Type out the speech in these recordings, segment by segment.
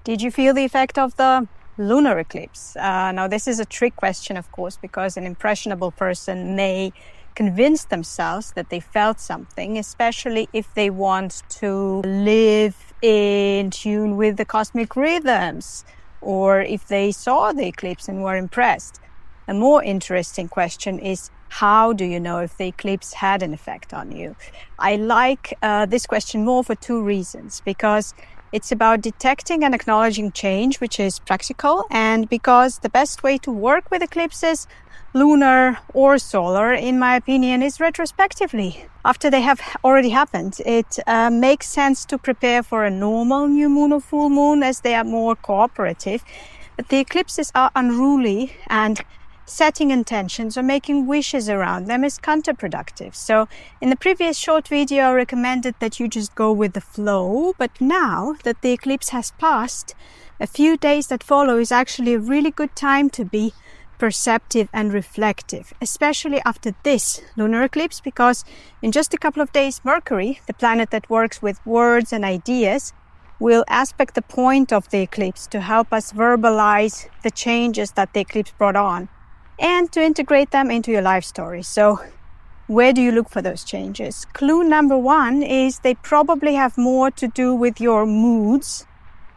Did you feel the effect of the lunar eclipse? Now, this is a trick question, of course, because an impressionable person may convince themselves that they felt something, especially if they want to live in tune with the cosmic rhythms, or if they saw the eclipse and were impressed. A more interesting question is, how do you know if the eclipse had an effect on you? I like this question more for two reasons. Because it's about detecting and acknowledging change, which is practical, and because the best way to work with eclipses, lunar or solar, in my opinion, is retrospectively. After they have already happened, it makes sense to prepare for a normal new moon or full moon, as they are more cooperative. But the eclipses are unruly, and setting intentions or making wishes around them is counterproductive. So in the previous short video, I recommended that you just go with the flow. But now that the eclipse has passed, a few days that follow is actually a really good time to be perceptive and reflective, especially after this lunar eclipse, because in just a couple of days, Mercury, the planet that works with words and ideas, will aspect the point of the eclipse to help us verbalize the changes that the eclipse brought on, and to integrate them into your life story. So where do you look for those changes? Clue number one is they probably have more to do with your moods,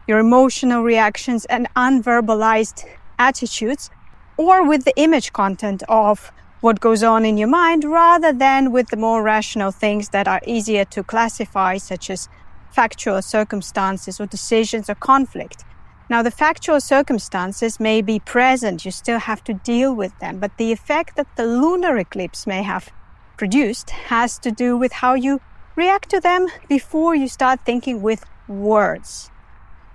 your emotional reactions and unverbalized attitudes, or with the image content of what goes on in your mind, rather than with the more rational things that are easier to classify, such as factual circumstances or decisions or conflict. Now, the factual circumstances may be present, you still have to deal with them, but the effect that the lunar eclipse may have produced has to do with how you react to them before you start thinking with words.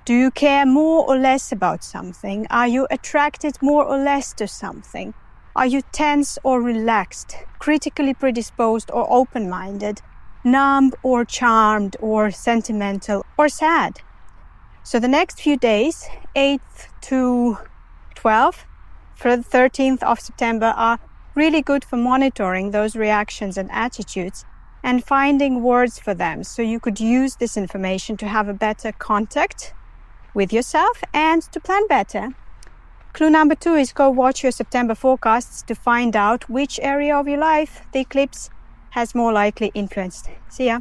Do you care more or less about something? Are you attracted more or less to something? Are you tense or relaxed, critically predisposed or open-minded, numb or charmed, or sentimental or sad? So the next few days, 8th to 12th, for the 13th of September, are really good for monitoring those reactions and attitudes and finding words for them. So you could use this information to have a better contact with yourself and to plan better. Clue number two is go watch your September forecasts to find out which area of your life the eclipse has more likely influenced. See ya.